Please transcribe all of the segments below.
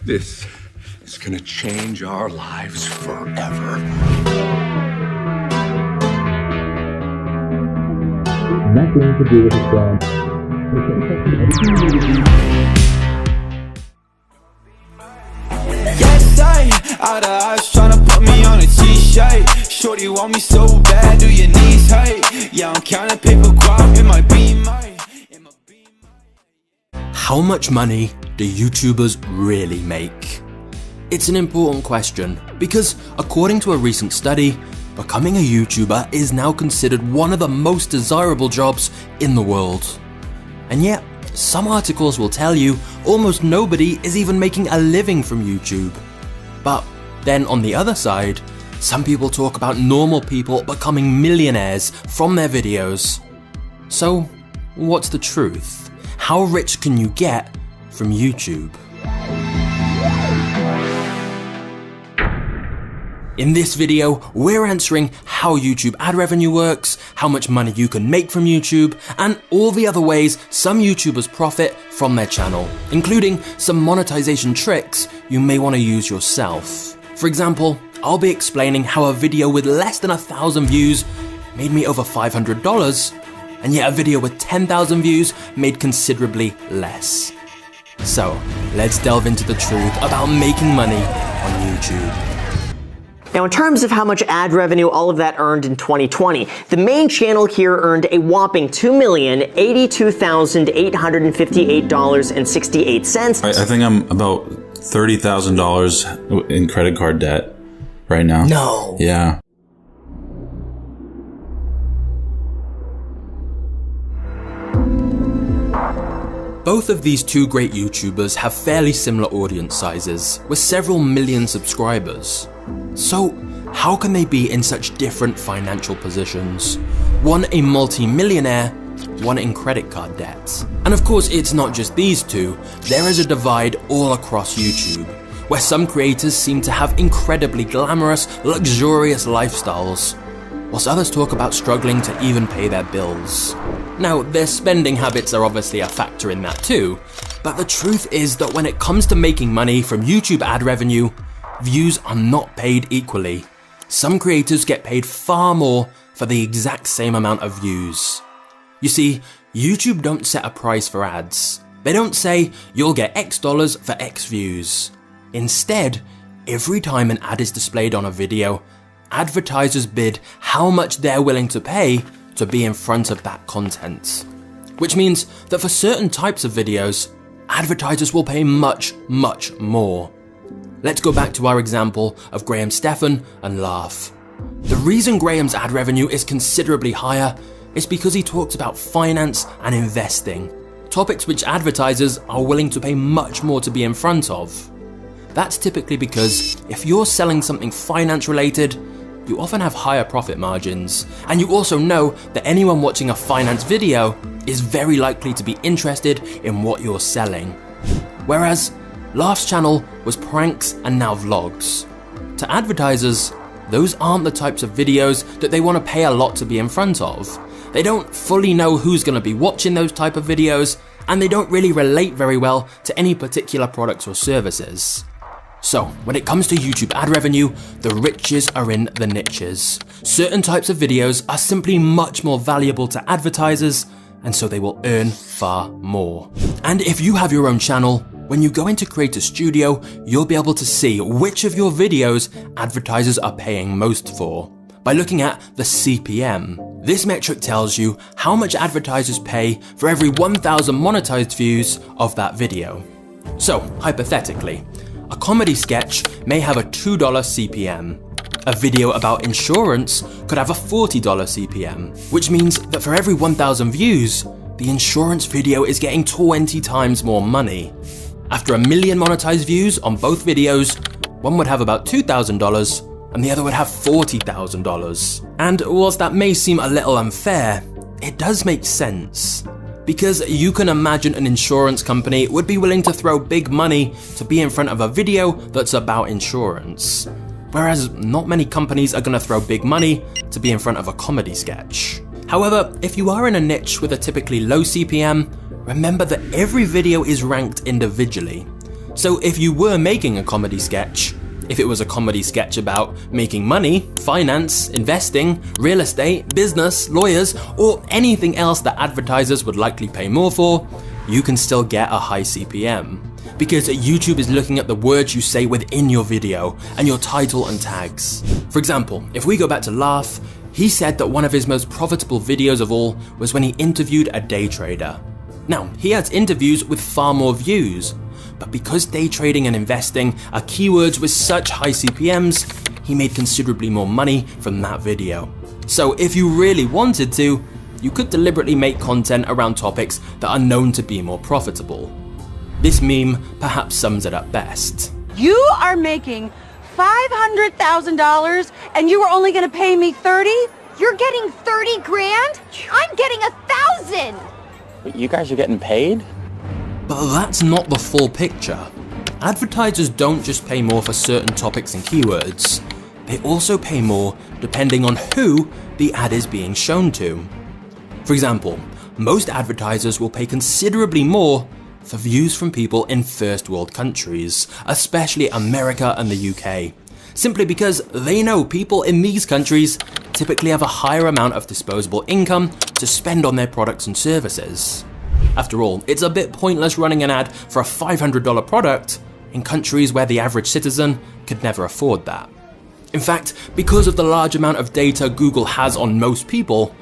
This is gonna change our lives forever. Nothing to do with his brand. Yes, out of eyes tryna put me on a t-shirt. Shorty want me so bad, do your knees hurt? Yeah, I'm counting paper guap in my beamer. How much money do YouTubers really make? It's an important question because according to a recent study, becoming a YouTuber is now considered one of the most desirable jobs in the world. And yet, some articles will tell you almost nobody is even making a living from YouTube. But then on the other side, some people talk about normal people becoming millionaires from their videos. So, what's the truth? How rich can you get from YouTube? In this video, we're answering how YouTube ad revenue works, how much money you can make from YouTube, and all the other ways some YouTubers profit from their channel, including some monetization tricks you may want to use yourself. For example, I'll be explaining how a video with less than 1,000 views made me over $500, and yet a video with 10,000 views made considerably less. So, let's delve into the truth about making money on YouTube. Now, in terms of how much ad revenue all of that earned in 2020, the main channel here earned a whopping $2,082,858.68. I think I'm about $30,000 in credit card debt right now. No. Yeah. Both of these two great YouTubers have fairly similar audience sizes, with several million subscribers. So, how can they be in such different financial positions? One a multi-millionaire, one in credit card debt. And of course, it's not just these two, there is a divide all across YouTube, where some creators seem to have incredibly glamorous, luxurious lifestyles, whilst others talk about struggling to even pay their bills. Now, their spending habits are obviously a factor in that too, but the truth is that when it comes to making money from YouTube ad revenue, views are not paid equally. Some creators get paid far more for the exact same amount of views. You see, YouTube don't set a price for ads. They don't say, you'll get X dollars for X views. Instead, every time an ad is displayed on a video, advertisers bid how much they're willing to pay to be in front of that content. Which means that for certain types of videos, advertisers will pay much, much more. Let's go back to our example of Graham Stephan and Laugh. The reason Graham's ad revenue is considerably higher is because he talks about finance and investing, topics which advertisers are willing to pay much more to be in front of. That's typically because if you're selling something finance related, you often have higher profit margins, and you also know that anyone watching a finance video is very likely to be interested in what you're selling. Whereas Laugh's channel was pranks and now vlogs. To advertisers, those aren't the types of videos that they want to pay a lot to be in front of. They don't fully know who's going to be watching those type of videos, and they don't really relate very well to any particular products or services. So, when it comes to YouTube ad revenue, the riches are in the niches. Certain types of videos are simply much more valuable to advertisers, and so they will earn far more. And if you have your own channel, when you go into Creator Studio, you'll be able to see which of your videos advertisers are paying most for by looking at the CPM. This metric tells you how much advertisers pay for every 1,000 monetized views of that video. So, hypothetically, a comedy sketch may have a $2 CPM. A video about insurance could have a $40 CPM, which means that for every 1,000 views, the insurance video is getting 20 times more money. After 1 million monetized views on both videos, one would have about $2,000 and the other would have $40,000. And whilst that may seem a little unfair, it does make sense. Because you can imagine an insurance company would be willing to throw big money to be in front of a video that's about insurance. Whereas not many companies are going to throw big money to be in front of a comedy sketch. However, if you are in a niche with a typically low CPM, remember that every video is ranked individually. So if you were making a comedy sketch, if it was a comedy sketch about making money, finance, investing, real estate, business, lawyers, or anything else that advertisers would likely pay more for, you can still get a high CPM. Because YouTube is looking at the words you say within your video and your title and tags. For example, if we go back to Laugh, he said that one of his most profitable videos of all was when he interviewed a day trader. Now, he has interviews with far more views, but because day trading and investing are keywords with such high CPMs, he made considerably more money from that video. So if you really wanted to, you could deliberately make content around topics that are known to be more profitable. This meme perhaps sums it up best. You are making $500,000 and you were only gonna pay me 30? You're getting 30 grand? I'm getting 1,000! But you guys are getting paid? But that's not the full picture. Advertisers don't just pay more for certain topics and keywords. They also pay more depending on who the ad is being shown to. For example, most advertisers will pay considerably more for views from people in first world countries, especially America and the UK, simply because they know people in these countries typically have a higher amount of disposable income to spend on their products and services. After all, it's a bit pointless running an ad for a $500 product in countries where the average citizen could never afford that. In fact, because of the large amount of data Google has on most people,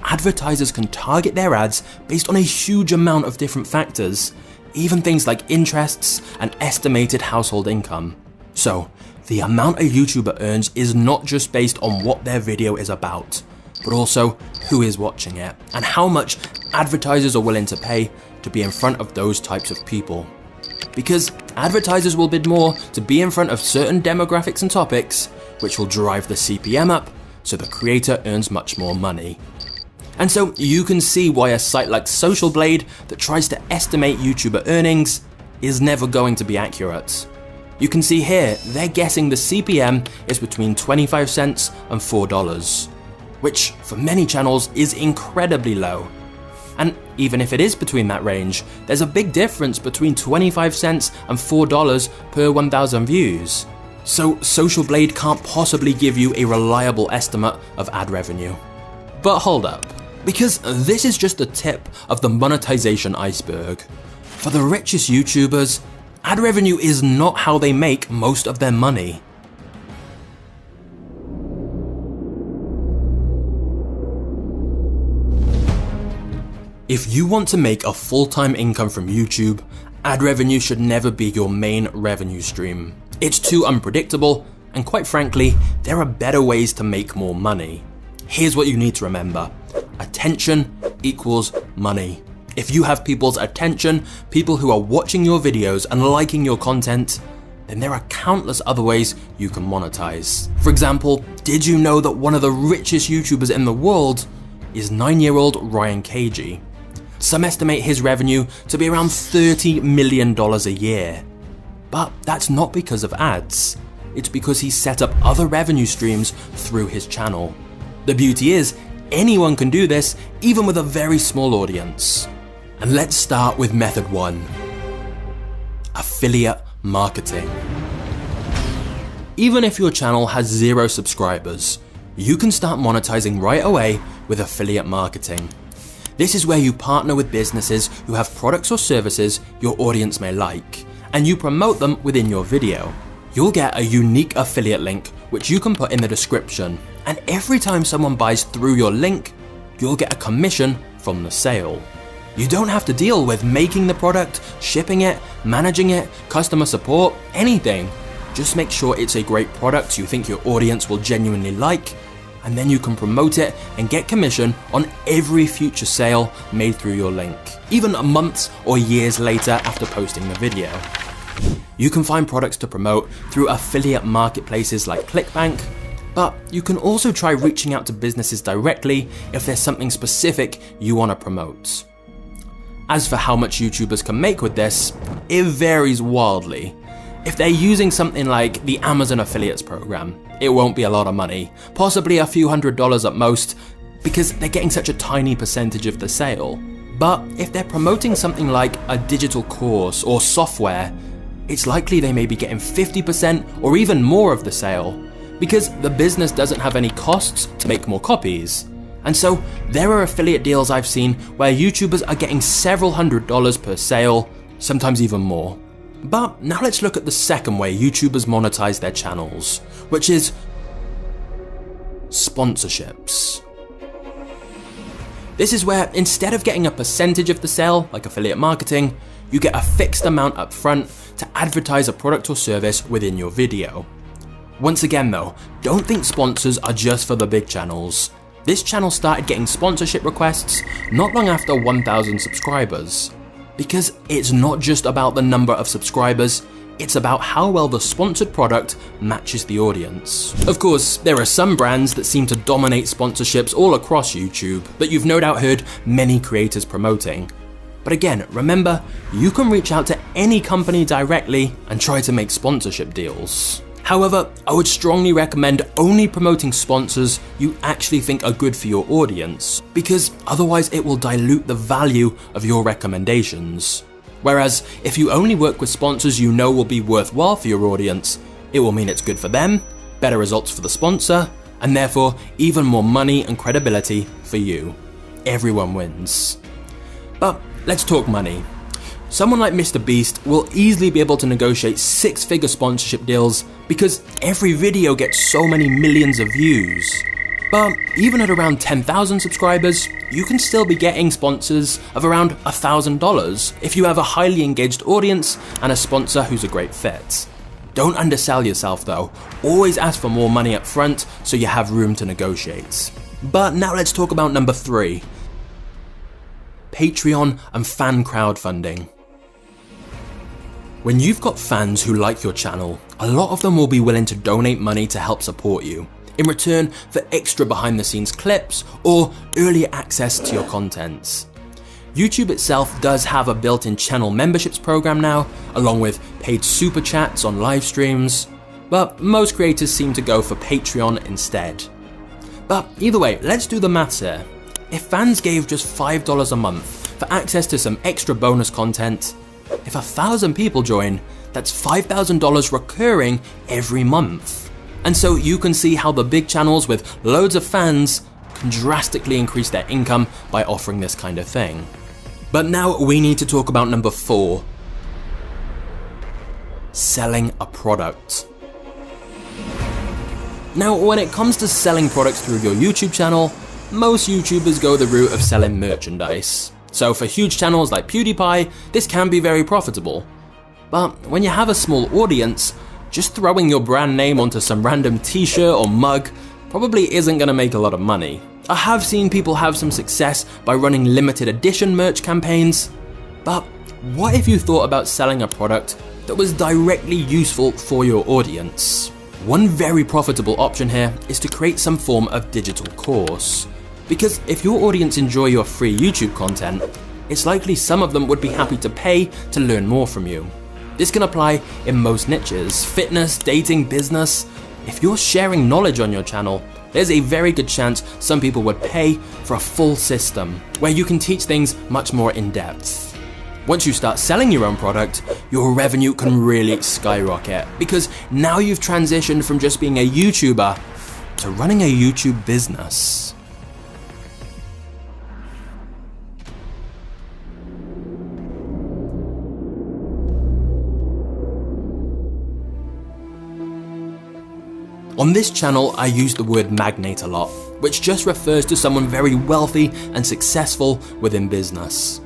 advertisers can target their ads based on a huge amount of different factors, even things like interests and estimated household income. So, the amount a YouTuber earns is not just based on what their video is about, but also who is watching it and how much advertisers are willing to pay to be in front of those types of people. Because advertisers will bid more to be in front of certain demographics and topics, which will drive the CPM up, so the creator earns much more money. And so you can see why a site like Social Blade that tries to estimate YouTuber earnings is never going to be accurate. You can see here, they're guessing the CPM is between 25 cents and $4, which for many channels is incredibly low. And even if it is between that range, there's a big difference between 25 cents and $4 per 1,000 views. So Social Blade can't possibly give you a reliable estimate of ad revenue. But hold up, because this is just the tip of the monetization iceberg. For the richest YouTubers, ad revenue is not how they make most of their money. If you want to make a full-time income from YouTube, ad revenue should never be your main revenue stream. It's too unpredictable, and quite frankly, there are better ways to make more money. Here's what you need to remember. Attention equals money. If you have people's attention, people who are watching your videos and liking your content, then there are countless other ways you can monetize. For example, did you know that one of the richest YouTubers in the world is 9-year-old Ryan Cagey? Some estimate his revenue to be around $30 million a year. But that's not because of ads. It's because he set up other revenue streams through his channel. The beauty is, anyone can do this, even with a very small audience. And let's start with method 1. Affiliate marketing. Even if your channel has 0 subscribers, you can start monetizing right away with affiliate marketing. This is where you partner with businesses who have products or services your audience may like, and you promote them within your video. You'll get a unique affiliate link which you can put in the description, and every time someone buys through your link, you'll get a commission from the sale. You don't have to deal with making the product, shipping it, managing it, customer support, anything. Just make sure it's a great product you think your audience will genuinely like, and then you can promote it and get commission on every future sale made through your link, even months or years later after posting the video. You can find products to promote through affiliate marketplaces like ClickBank, but you can also try reaching out to businesses directly if there's something specific you want to promote. As for how much YouTubers can make with this, it varies wildly. If they're using something like the Amazon affiliates program, it won't be a lot of money, possibly a few $100s at most, because they're getting such a tiny percentage of the sale. But if they're promoting something like a digital course or software, it's likely they may be getting 50% or even more of the sale, because the business doesn't have any costs to make more copies. And so there are affiliate deals I've seen where YouTubers are getting several $100s per sale, sometimes even more. But now let's look at the second way YouTubers monetize their channels, which is sponsorships. This is where instead of getting a percentage of the sale, like affiliate marketing, you get a fixed amount up front to advertise a product or service within your video. Once again though, don't think sponsors are just for the big channels. This channel started getting sponsorship requests not long after 1,000 subscribers. Because it's not just about the number of subscribers, it's about how well the sponsored product matches the audience. Of course, there are some brands that seem to dominate sponsorships all across YouTube that you've no doubt heard many creators promoting. But again, remember, you can reach out to any company directly and try to make sponsorship deals. However, I would strongly recommend only promoting sponsors you actually think are good for your audience, because otherwise it will dilute the value of your recommendations. Whereas if you only work with sponsors you know will be worthwhile for your audience, it will mean it's good for them, better results for the sponsor, and therefore even more money and credibility for you. Everyone wins. But let's talk money. Someone like Mr. Beast will easily be able to negotiate 6-figure sponsorship deals because every video gets so many millions of views. But even at around 10,000 subscribers, you can still be getting sponsors of around $1,000 if you have a highly engaged audience and a sponsor who's a great fit. Don't undersell yourself though, always ask for more money up front so you have room to negotiate. But now let's talk about number 3. Patreon and fan crowdfunding. When you've got fans who like your channel, a lot of them will be willing to donate money to help support you, in return for extra behind the scenes clips or earlier access to your content. YouTube itself does have a built-in channel memberships program now, along with paid super chats on live streams, but most creators seem to go for Patreon instead. But either way, let's do the maths here. If fans gave just $5 a month for access to some extra bonus content, if 1,000 people join, that's $5,000 recurring every month. And so you can see how the big channels with loads of fans can drastically increase their income by offering this kind of thing. But now we need to talk about number 4. Selling a product. Now, when it comes to selling products through your YouTube channel, most YouTubers go the route of selling merchandise. So for huge channels like PewDiePie, this can be very profitable. But when you have a small audience, just throwing your brand name onto some random t-shirt or mug probably isn't going to make a lot of money. I have seen people have some success by running limited edition merch campaigns, but what if you thought about selling a product that was directly useful for your audience? One very profitable option here is to create some form of digital course. Because if your audience enjoy your free YouTube content, it's likely some of them would be happy to pay to learn more from you. This can apply in most niches: fitness, dating, business. If you're sharing knowledge on your channel, there's a very good chance some people would pay for a full system where you can teach things much more in depth. Once you start selling your own product, your revenue can really skyrocket because now you've transitioned from just being a YouTuber to running a YouTube business. On this channel, I use the word magnate a lot, which just refers to someone very wealthy and successful within business.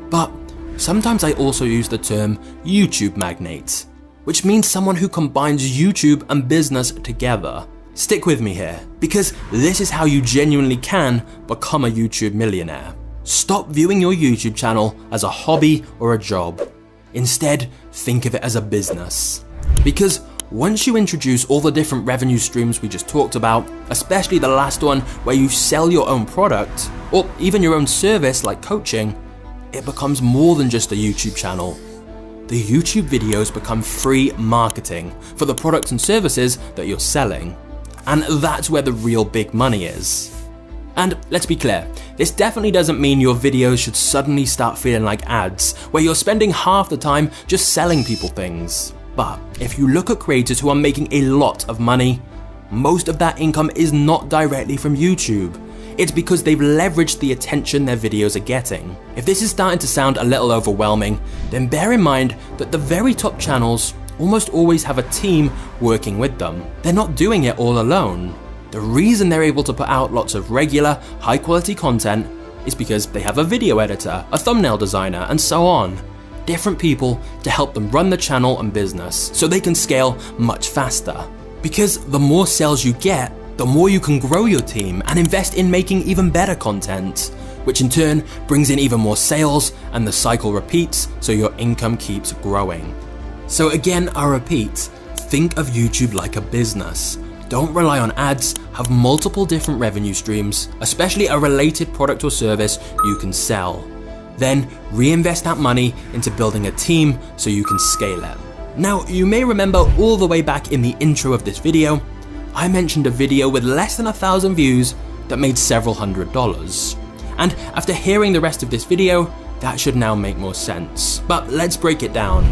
But sometimes I also use the term YouTube magnate, which means someone who combines YouTube and business together. Stick with me here, because this is how you genuinely can become a YouTube millionaire. Stop viewing your YouTube channel as a hobby or a job. Instead, think of it as a business. Because once you introduce all the different revenue streams we just talked about, especially the last one where you sell your own product, or even your own service like coaching, it becomes more than just a YouTube channel. The YouTube videos become free marketing for the products and services that you're selling. And that's where the real big money is. And let's be clear, this definitely doesn't mean your videos should suddenly start feeling like ads, where you're spending half the time just selling people things. But if you look at creators who are making a lot of money, most of that income is not directly from YouTube. It's because they've leveraged the attention their videos are getting. If this is starting to sound a little overwhelming, then bear in mind that the very top channels almost always have a team working with them. They're not doing it all alone. The reason they're able to put out lots of regular, high quality content is because they have a video editor, a thumbnail designer, and so on. Different people to help them run the channel and business so they can scale much faster. Because the more sales you get, the more you can grow your team and invest in making even better content, which in turn brings in even more sales and the cycle repeats so your income keeps growing. So again, I repeat, think of YouTube like a business. Don't rely on ads, have multiple different revenue streams, especially a related product or service you can sell. Then reinvest that money into building a team so you can scale it. Now, you may remember all the way back in the intro of this video, I mentioned a video with less than 1,000 views that made several $100s. And after hearing the rest of this video, that should now make more sense. But let's break it down.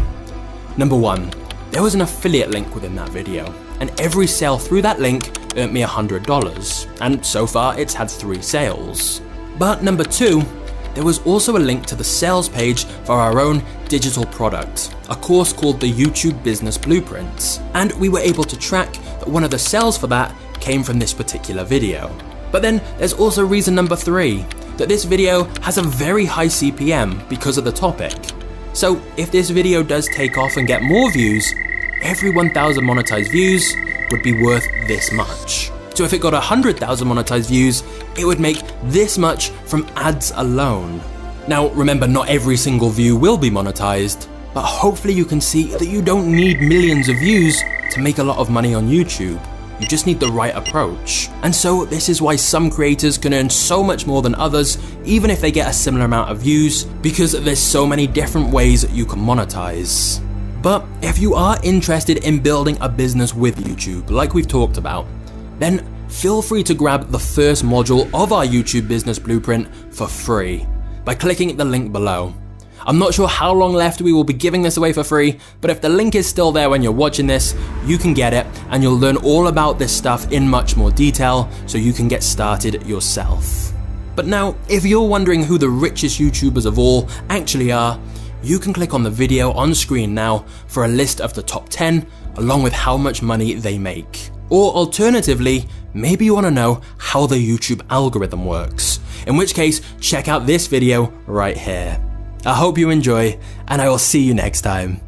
Number 1, there was an affiliate link within that video, and every sale through that link earned me $100, and so far it's had 3 sales. But number 2, there was also a link to the sales page for our own digital product, a course called the YouTube Business Blueprints, and we were able to track that one of the sales for that came from this particular video. But then there's also reason number 3, that this video has a very high CPM because of the topic. So if this video does take off and get more views, every 1,000 monetized views would be worth this much. So if it got 100,000 monetized views, it would make this much from ads alone. Now remember, not every single view will be monetized, but hopefully you can see that you don't need millions of views to make a lot of money on YouTube. You just need the right approach. And so this is why some creators can earn so much more than others, even if they get a similar amount of views, because there's so many different ways you can monetize. But if you are interested in building a business with YouTube, like we've talked about, then feel free to grab the first module of our YouTube Business Blueprint for free by clicking the link below. I'm not sure how long left we will be giving this away for free, but if the link is still there when you're watching this, you can get it and you'll learn all about this stuff in much more detail so you can get started yourself. But now, if you're wondering who the richest YouTubers of all actually are, you can click on the video on screen now for a list of the top 10 along with how much money they make. Or alternatively, maybe you want to know how the YouTube algorithm works, in which case check out this video right here. I hope you enjoy, and I will see you next time.